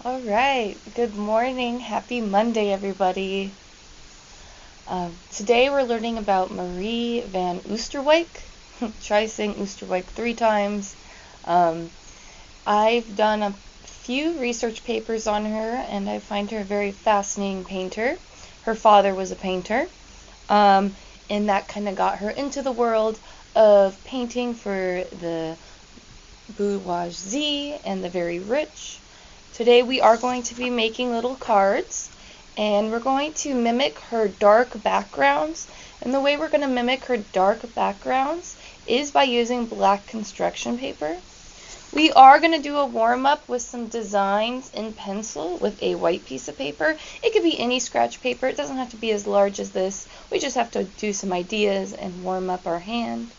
All right, good morning. Happy Monday, everybody. Today we're learning about Marie van Oosterwijck. Try saying Oosterwijck 3 times. I've done a few research papers on her, and I find her a very fascinating painter. Her father was a painter, and that kind of got her into the world of painting for the bourgeoisie and the very rich. Today we are going to be making little cards, and we're going to mimic her dark backgrounds. And the way we're going to mimic her dark backgrounds is by using black construction paper. We are going to do a warm-up with some designs in pencil with a white piece of paper. It could be any scratch paper. It doesn't have to be as large as this. We just have to do some ideas and warm up our hand.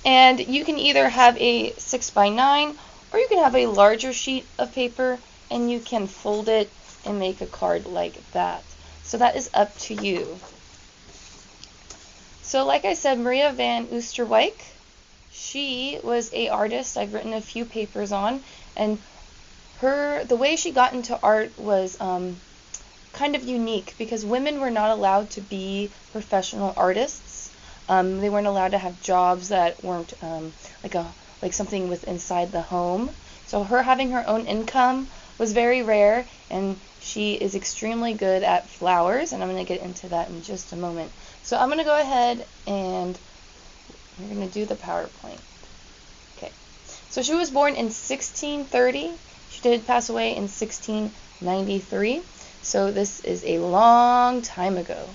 And you can either have a 6x9 or you can have a larger sheet of paper and you can fold it and make a card like that. So that is up to you. So like I said, Maria van Oosterwijck, she was an artist I've written a few papers on, and the way she got into art was kind of unique because women were not allowed to be professional artists. They weren't allowed to have jobs that weren't like something with inside the home. So her having her own income was very rare, and she is extremely good at flowers, and I'm going to get into that in just a moment. So I'm going to go ahead and we're going to do the PowerPoint. Okay. So she was born in 1630. She did pass away in 1693. So this is a long time ago.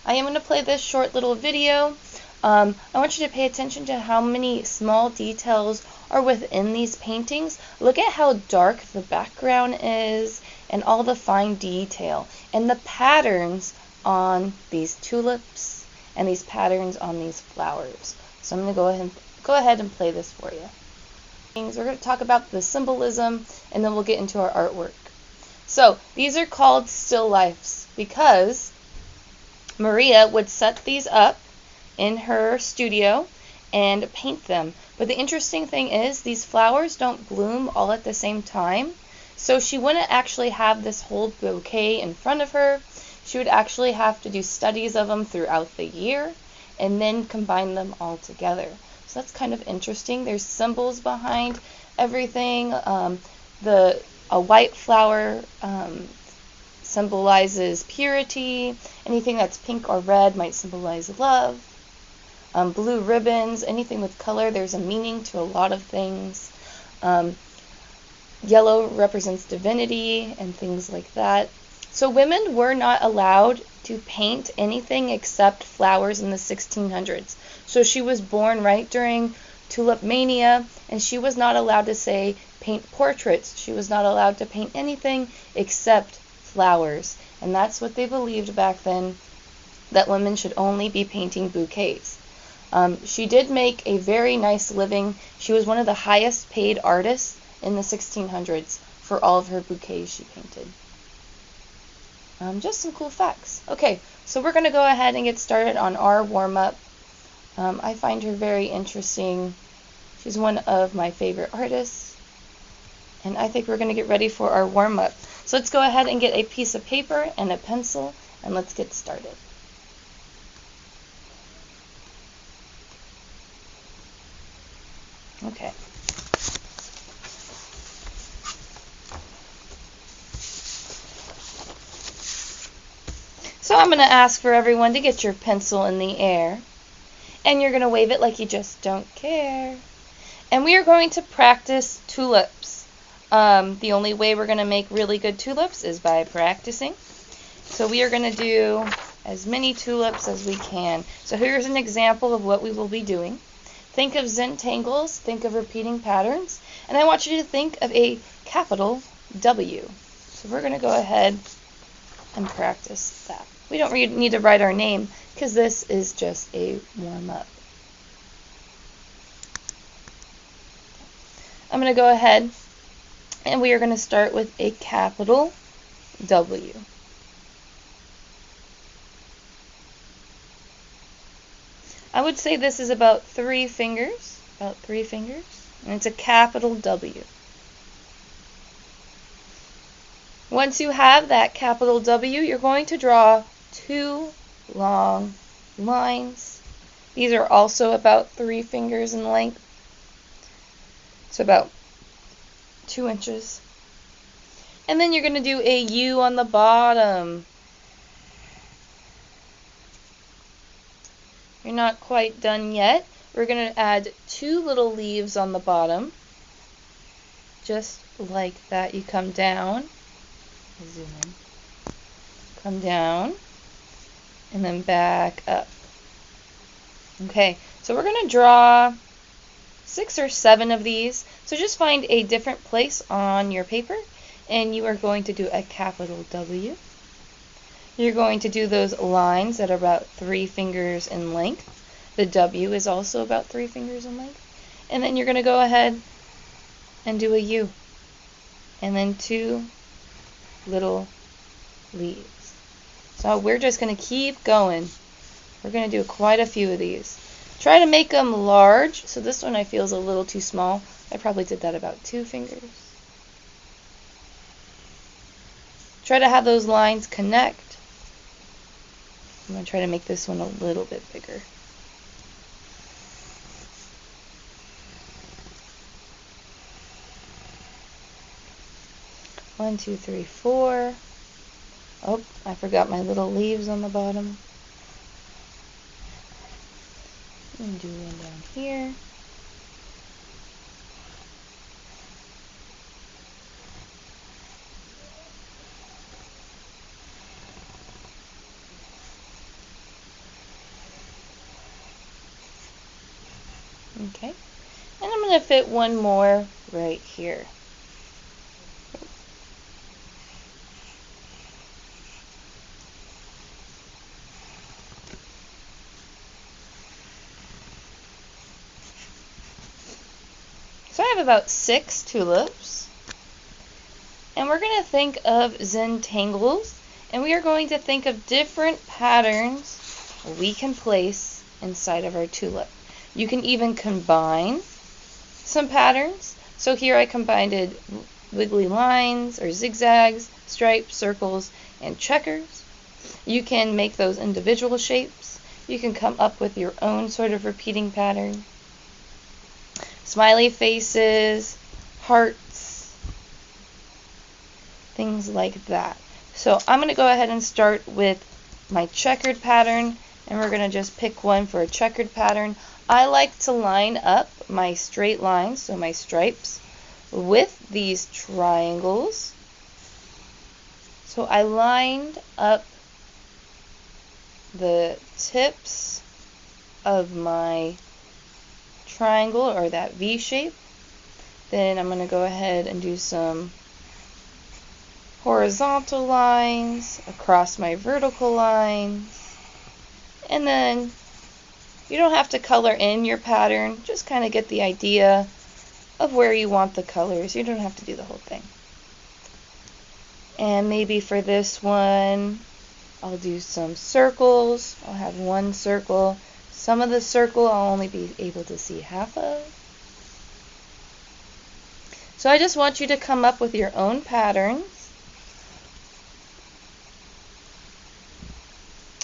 I am going to play this short little video. I want you to pay attention to how many small details are within these paintings. Look at how dark the background is and all the fine detail and the patterns on these tulips and these patterns on these flowers. So I'm going to go ahead and play this for you. We're going to talk about the symbolism and then we'll get into our artwork. So these are called still lifes because Maria would set these up in her studio and paint them. But the interesting thing is these flowers don't bloom all at the same time. So she wouldn't actually have this whole bouquet in front of her. She would actually have to do studies of them throughout the year and then combine them all together. So that's kind of interesting. There's symbols behind everything. A white flower symbolizes purity. Anything that's pink or red might symbolize love. Blue ribbons, anything with color, there's a meaning to a lot of things. Yellow represents divinity and things like that. So women were not allowed to paint anything except flowers in the 1600s. So she was born right during Tulip Mania, and she was not allowed to say paint portraits. She was not allowed to paint anything except flowers. And that's what they believed back then, that women should only be painting bouquets. She did make a very nice living. She was one of the highest paid artists in the 1600s for all of her bouquets she painted. Just some cool facts. Okay, so we're going to go ahead and get started on our warm-up. I find her very interesting. She's one of my favorite artists. And I think we're going to get ready for our warm-up. So let's go ahead and get a piece of paper and a pencil, and let's get started. Okay. So I'm going to ask for everyone to get your pencil in the air. And you're going to wave it like you just don't care. And we are going to practice tulips. The only way we're going to make really good tulips is by practicing. So we are going to do as many tulips as we can. So here's an example of what we will be doing. Think of Zentangles, think of repeating patterns, and I want you to think of a capital W. So we're going to go ahead and practice that. We don't need to write our name because this is just a warm-up. I'm going to go ahead and we are going to start with a capital W. I would say this is about 3 fingers. And it's a capital W. Once you have that capital W, you're going to draw 2 long lines. These are also about 3 fingers in length. It's about 2 inches. And then you're going to do a U on the bottom. You're not quite done yet. We're going to add 2 little leaves on the bottom. Just like that. You come down. Zoom in. Come down. And then back up. Okay, so we're going to draw 6 or 7 of these. So just find a different place on your paper, and you are going to do a capital W. You're going to do those lines that are about 3 fingers in length. The W is also about 3 fingers in length. And then you're going to go ahead and do a U. And then 2 little leaves. So we're just going to keep going. We're going to do quite a few of these. Try to make them large. So this one I feel is a little too small. I probably did that about 2 fingers. Try to have those lines connect. I'm going to try to make this one a little bit bigger. One, two, three, 4. Oh, I forgot my little leaves on the bottom. And do one down here. Okay. And I'm going to fit one more right here. So I have about 6 tulips. And we're going to think of Zentangles. And we are going to think of different patterns we can place inside of our tulip. You can even combine some patterns. So here I combined wiggly lines or zigzags, stripes, circles, and checkers. You can make those individual shapes. You can come up with your own sort of repeating pattern. Smiley faces, hearts, things like that. So I'm going to go ahead and start with my checkered pattern, and we're going to just pick one for a checkered pattern. I like to line up my straight lines, so my stripes, with these triangles. So I lined up the tips of my triangle or that V shape. Then I'm going to go ahead and do some horizontal lines across my vertical lines. And then you don't have to color in your pattern, just kind of get the idea of where you want the colors. You don't have to do the whole thing. And maybe for this one, I'll do some circles. I'll have one circle. Some of the circle I'll only be able to see half of. So I just want you to come up with your own patterns.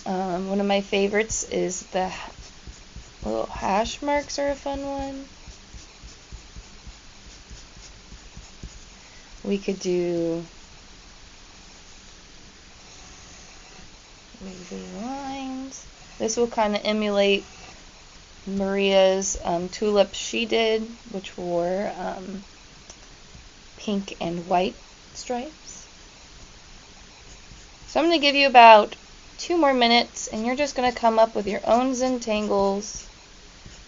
One of my favorites is the little hash marks are a fun one. We could do wavy lines. This will kind of emulate Maria's tulips she did, which were pink and white stripes. So I'm going to give you about 2 more minutes, and you're just going to come up with your own Zentangles,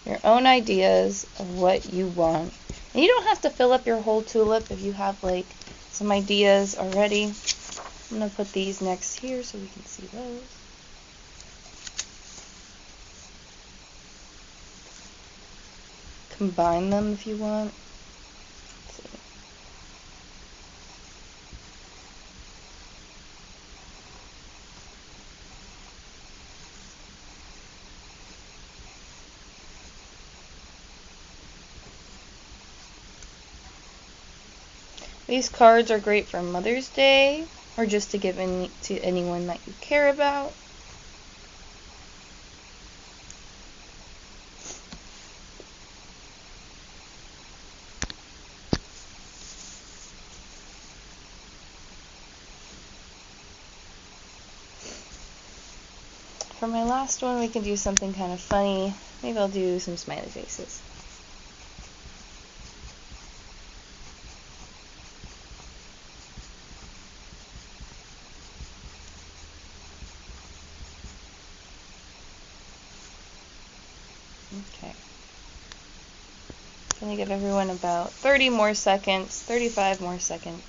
your own ideas of what you want. And you don't have to fill up your whole tulip if you have like some ideas already. I'm going to put these next here so we can see those. Combine them if you want. Let's see. These cards are great for Mother's Day or just to give to anyone that you care about. For my last one, we can do something kind of funny. Maybe I'll do some smiley faces. Okay. I'm going to give everyone about 30 more seconds, 35 more seconds.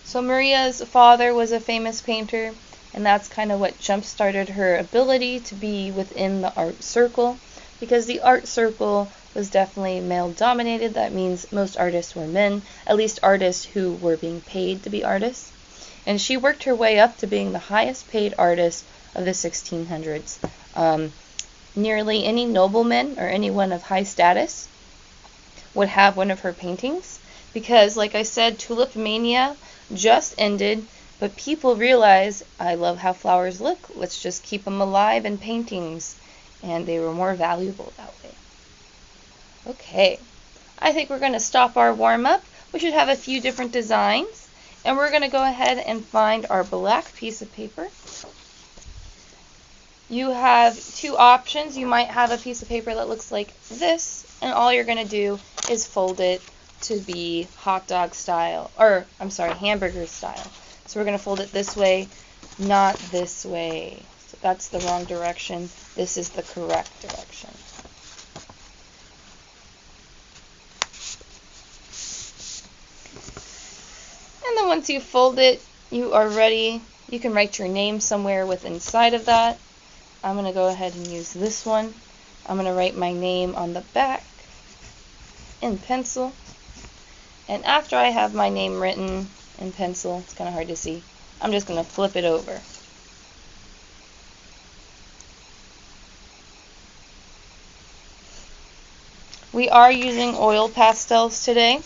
So Maria's father was a famous painter, and that's kind of what jump-started her ability to be within the art circle, because the art circle was definitely male-dominated. That means most artists were men, at least artists who were being paid to be artists. And she worked her way up to being the highest-paid artist of the 1600s. Nearly any nobleman or anyone of high status would have one of her paintings, because, like I said, Tulip Mania just ended, but people realized, I love how flowers look, let's just keep them alive in paintings, and they were more valuable that way. Okay, I think we're going to stop our warm-up. We should have a few different designs, and we're going to go ahead and find our black piece of paper. You have two options. You might have a piece of paper that looks like this, and all you're going to do is fold it to be hot dog style, or I'm sorry, hamburger style. So we're going to fold it this way, not this way. So that's the wrong direction. This is the correct direction. And then once you fold it, you are ready. You can write your name somewhere with inside of that. I'm going to go ahead and use this one. I'm going to write my name on the back in pencil. And after I have my name written in pencil, it's kind of hard to see, I'm just going to flip it over. We are using oil pastels today.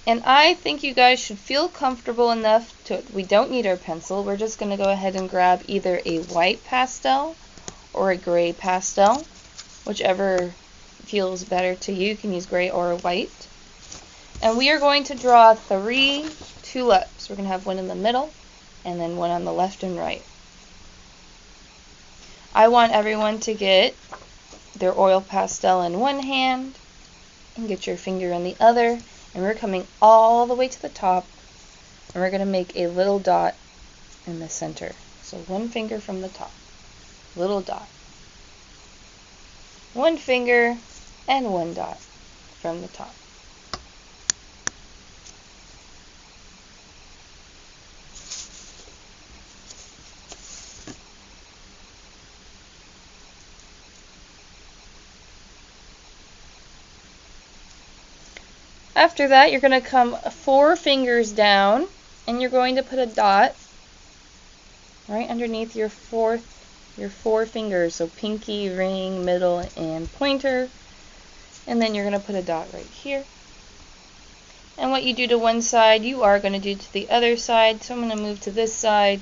And I think you guys should feel comfortable enough to, we don't need our pencil, we're just going to go ahead and grab either a white pastel or a gray pastel, whichever feels better to you. You can use gray or white. And we are going to draw 3 tulips. We're going to have one in the middle and then one on the left and right. I want everyone to get their oil pastel in one hand and get your finger in the other. And we're coming all the way to the top, and we're going to make a little dot in the center. So one finger from the top, little dot. One finger and one dot from the top. After that, you're going to come 4 fingers down, and you're going to put a dot right underneath your 4 fingers. So pinky, ring, middle, and pointer. And then you're going to put a dot right here. And what you do to one side, you are going to do to the other side. So I'm going to move to this side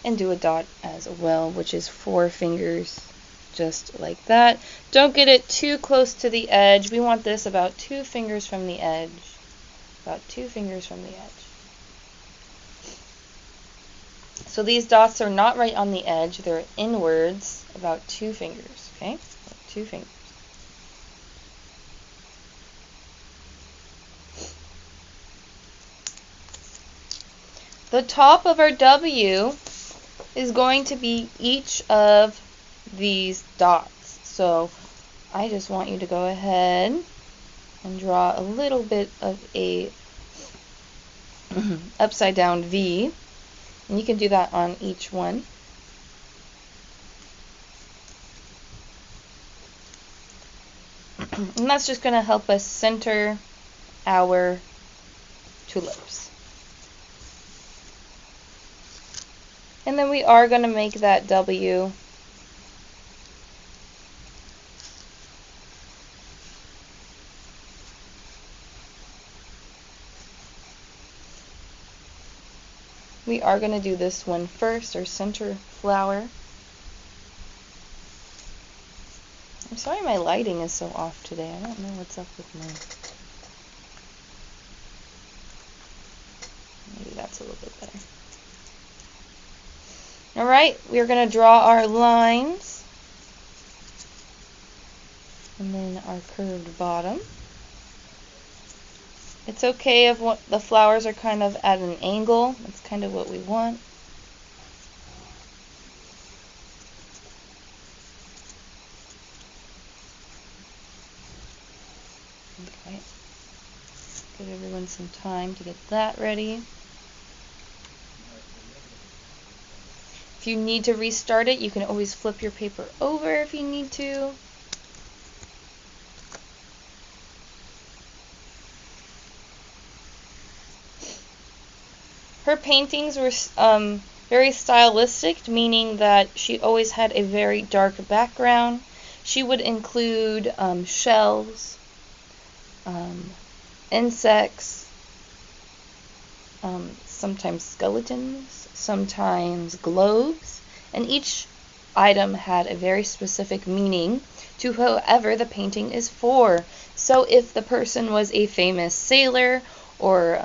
and do a dot as well, which is 4 fingers. Just like that. Don't get it too close to the edge. We want this about 2 fingers from the edge. About 2 fingers from the edge. So these dots are not right on the edge. They're inwards, about 2 fingers. Okay? 2 fingers. The top of our W is going to be each of these dots. So I just want you to go ahead and draw a little bit of a upside down V, and you can do that on each one. And that's just going to help us center our tulips. And then we are going to make that W. We are going to do this one first, our center flower. I'm sorry my lighting is so off today. I don't know what's up with me. Maybe that's a little bit better. Alright, we are going to draw our lines. And then our curved bottom. It's okay if the flowers are kind of at an angle. That's kind of what we want. Okay. Give everyone some time to get that ready. If you need to restart it, you can always flip your paper over if you need to. Her paintings were very stylistic, meaning that she always had a very dark background. She would include shells, insects, sometimes skeletons, sometimes globes, and each item had a very specific meaning to whoever the painting is for. So if the person was a famous sailor or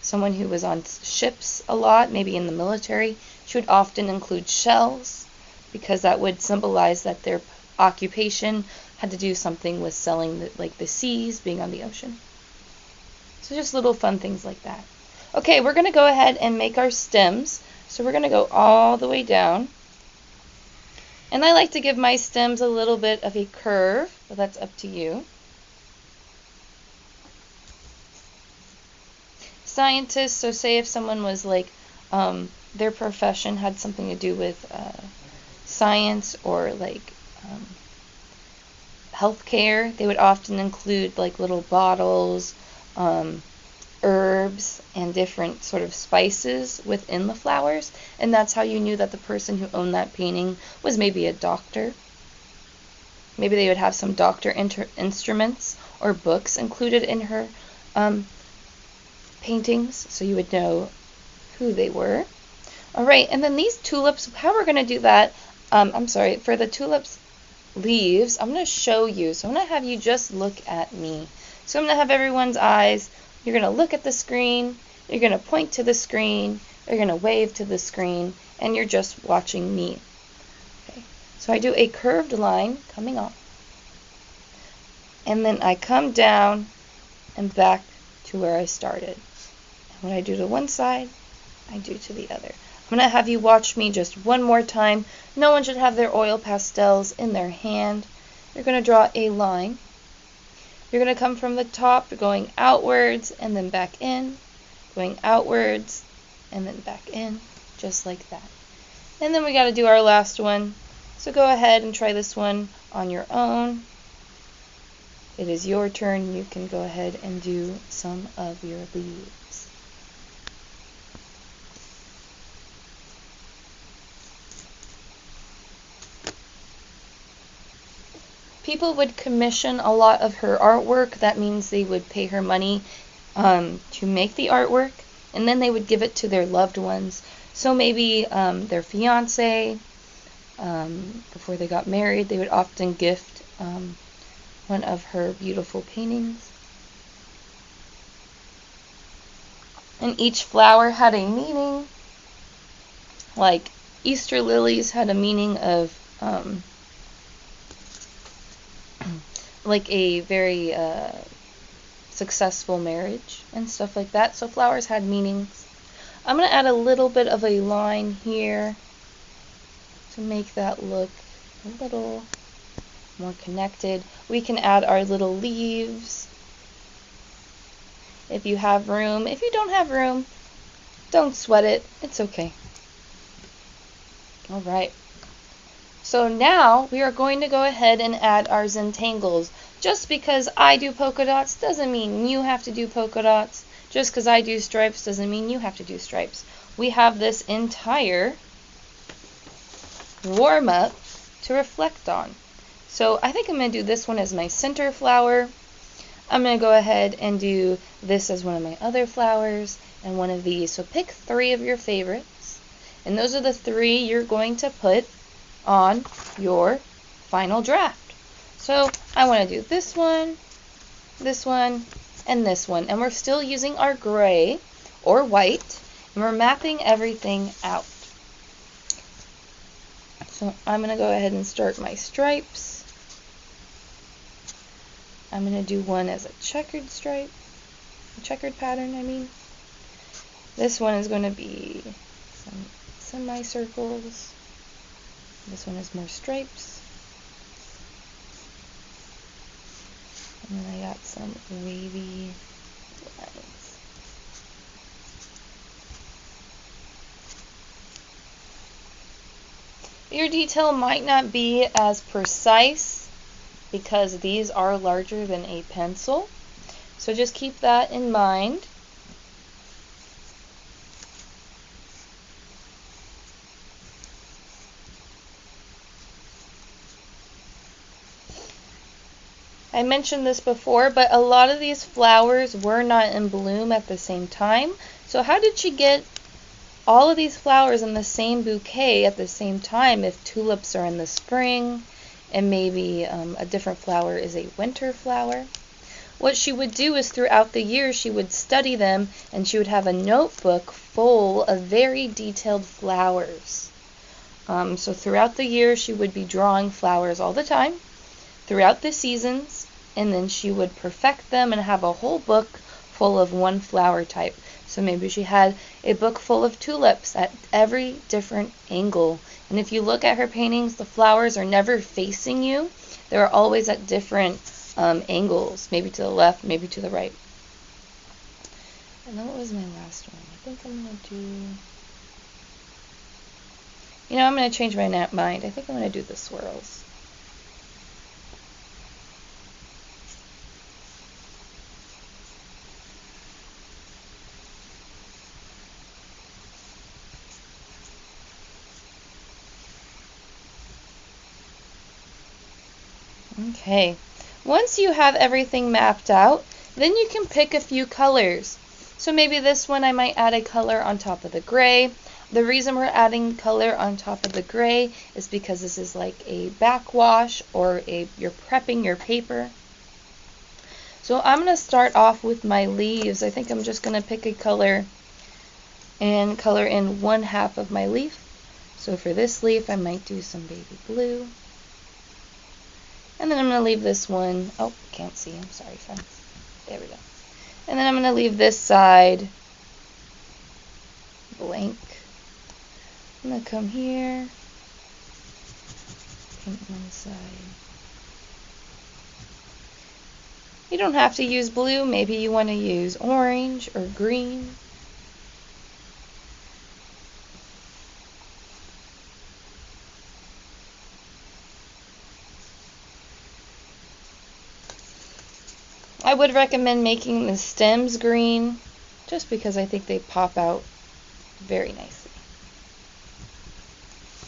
someone who was on ships a lot, maybe in the military, she would often include shells because that would symbolize that their occupation had to do something with selling the seas, being on the ocean. So just little fun things like that. Okay, we're going to go ahead and make our stems. So we're going to go all the way down. And I like to give my stems a little bit of a curve, but that's up to you. Scientists, so say if someone was their profession had something to do with science or healthcare, they would often include little bottles, herbs, and different sort of spices within the flowers, and that's how you knew that the person who owned that painting was maybe a doctor. Maybe they would have some doctor instruments or books included in her paintings, so you would know who they were. Alright, and then these tulips, how we're going to do that, for the tulips leaves, I'm going to show you. So I'm going to have you just look at me. So I'm going to have everyone's eyes. You're going to look at the screen, you're going to point to the screen, you're going to wave to the screen, and you're just watching me. Okay. So I do a curved line coming off, and then I come down and back to where I started. And when I do to one side, I do to the other. I'm going to have you watch me just one more time. No one should have their oil pastels in their hand. You're going to draw a line. You're going to come from the top, going outwards, and then back in, going outwards, and then back in, just like that. And then we got to do our last one. So go ahead and try this one on your own. It is your turn. You can go ahead and do some of your leaves. People would commission a lot of her artwork. That means they would pay her money to make the artwork, and then they would give it to their loved ones. So maybe their fiance, before they got married, they would often gift one of her beautiful paintings. And each flower had a meaning. Like Easter lilies had a meaning of a very successful marriage and stuff like that. So flowers had meanings. I'm going to add a little bit of a line here to make that look a little more connected. We can add our little leaves if you have room. If you don't have room, don't sweat it. It's okay. Alright. So now we are going to go ahead and add our Zentangles. Just because I do polka dots doesn't mean you have to do polka dots. Just because I do stripes doesn't mean you have to do stripes. We have this entire warm-up to reflect on. So I think I'm going to do this one as my center flower. I'm going to go ahead and do this as one of my other flowers and one of these. So pick 3 of your favorites, and those are the 3 you're going to put on your final draft. So I want to do this one, and this one. And we're still using our gray or white, and we're mapping everything out. So I'm going to go ahead and start my stripes. I'm going to do one as a checkered stripe, a checkered pattern, I mean. This one is going to be some semicircles. This one is more stripes. And then I got some wavy lines. Your detail might not be as precise because these are larger than a pencil. So just keep that in mind. I mentioned this before, but a lot of these flowers were not in bloom at the same time. So how did she get all of these flowers in the same bouquet at the same time if tulips are in the spring and maybe a different flower is a winter flower? What she would do is throughout the year she would study them, and she would have a notebook full of very detailed flowers. So throughout the year she would be drawing flowers all the time, throughout the seasons, and then she would perfect them and have a whole book full of one flower type. So maybe she had a book full of tulips at every different angle. And if you look at her paintings, the flowers are never facing you. They're always at different angles, maybe to the left, maybe to the right. And then what was my last one? I think I'm going to do... I'm going to change my mind. I think I'm going to do the swirls. Okay, once you have everything mapped out, then you can pick a few colors. So maybe this one I might add a color on top of the gray. The reason we're adding color on top of the gray is because this is like a backwash or you're prepping your paper. So I'm going to start off with my leaves. I think I'm just going to pick a color and color in 1/2 of my leaf. So for this leaf I might do some baby blue. And then I'm going to leave this one, oh, can't see, I'm sorry friends. There we go. And then I'm going to leave this side blank. I'm going to come here, paint one side. You don't have to use blue, maybe you want to use orange or green. I would recommend making the stems green, just because I think they pop out very nicely.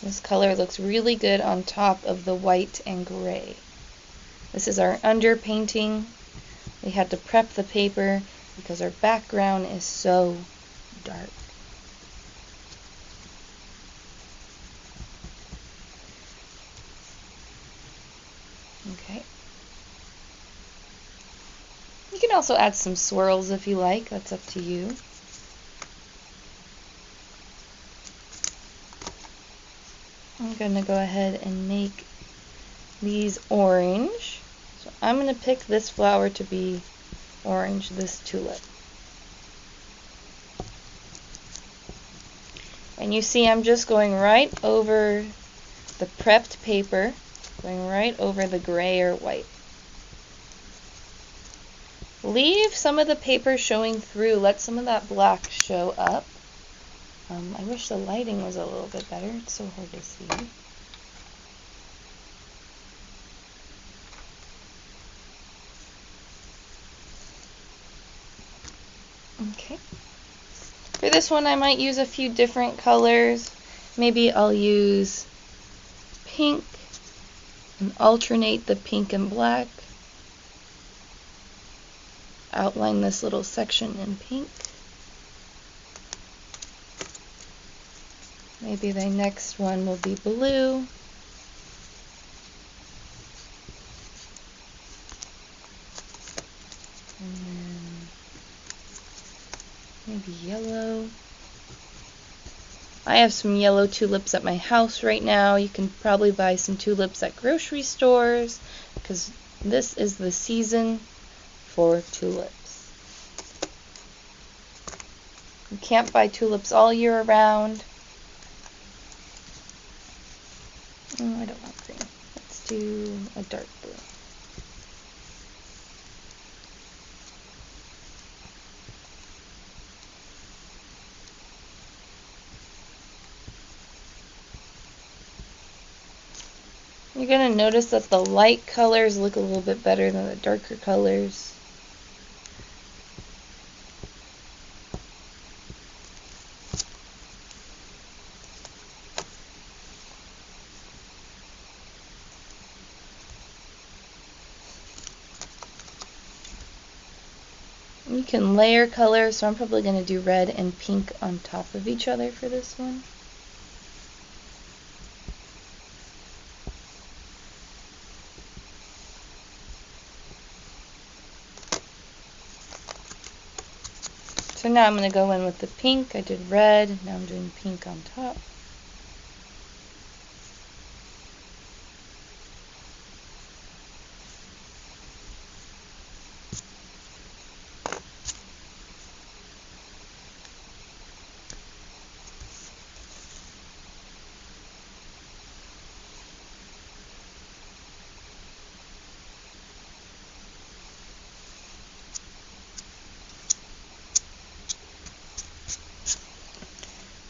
This color looks really good on top of the white and gray. This is our underpainting. We had to prep the paper because our background is so dark. Okay. You can also add some swirls if you like, that's up to you. I'm going to go ahead and make these orange. So I'm going to pick this flower to be orange, this tulip. And you see I'm just going right over the prepped paper, going right over the gray or white. Leave some of the paper showing through. Let some of that black show up. I wish the lighting was a little bit better. It's so hard to see. Okay. For this one, I might use a few different colors. Maybe I'll use pink and alternate the pink and black. Outline this little section in pink. Maybe the next one will be blue. And then maybe yellow. I have some yellow tulips at my house right now. You can probably buy some tulips at grocery stores because this is the season for tulips. You can't buy tulips all year round. Oh, I don't want green. Let's do a dark blue. You're going to notice that the light colors look a little bit better than the darker colors. You can layer colors, so I'm probably going to do red and pink on top of each other for this one. So now I'm going to go in with the pink. I did red, now I'm doing pink on top.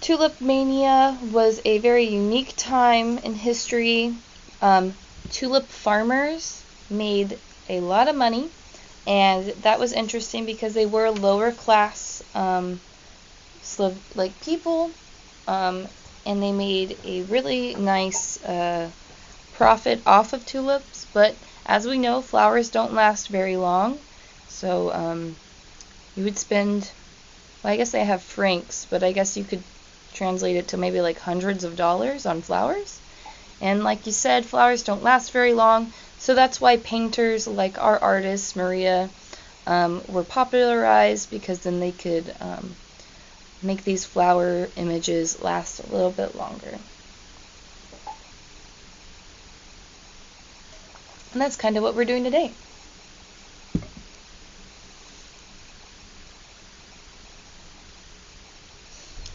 Tulip Mania was a very unique time in history. Tulip farmers made a lot of money, and that was interesting because they were lower class people, and they made a really nice profit off of tulips. But as we know, flowers don't last very long, so you would spend, well, I guess they have francs, but I guess you could translate it to maybe like hundreds of dollars on flowers. And like you said, flowers don't last very long, so that's why painters like our artist Maria were popularized, because then they could make these flower images last a little bit longer. And that's kind of what we're doing today.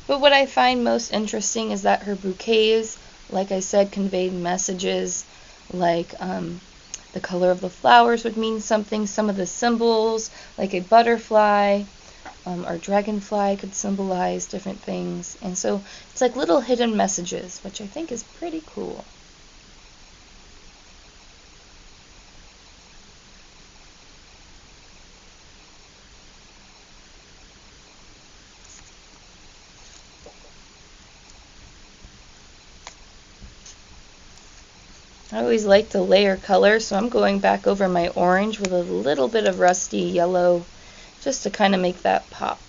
But what I find most interesting is that her bouquets, like I said, conveyed messages like the color of the flowers would mean something. Some of the symbols, like a butterfly or dragonfly, could symbolize different things. And so it's like little hidden messages, which I think is pretty cool. I always like to layer color, so I'm going back over my orange with a little bit of rusty yellow just to kind of make that pop.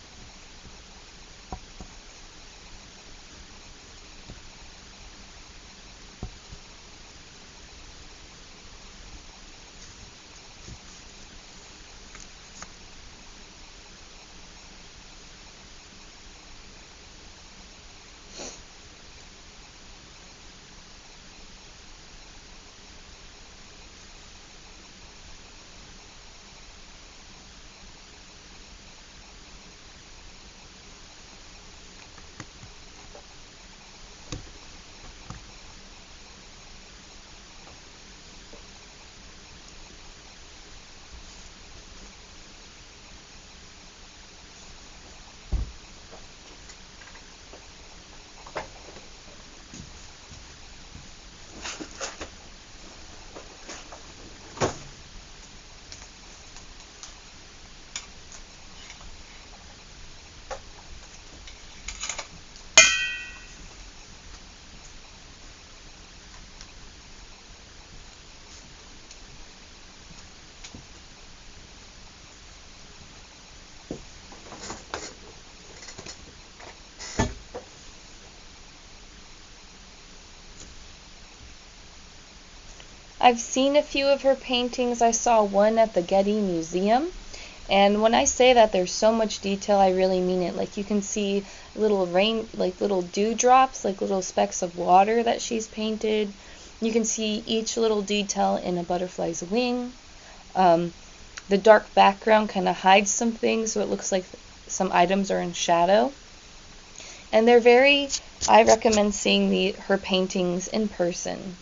I've seen a few of her paintings. I saw one at the Getty Museum. And when I say that there's so much detail, I really mean it. Like you can see little little dewdrops, like little specks of water that she's painted. You can see each little detail in a butterfly's wing. The dark background kind of hides some things, so it looks like some items are in shadow. And I recommend seeing her paintings in person.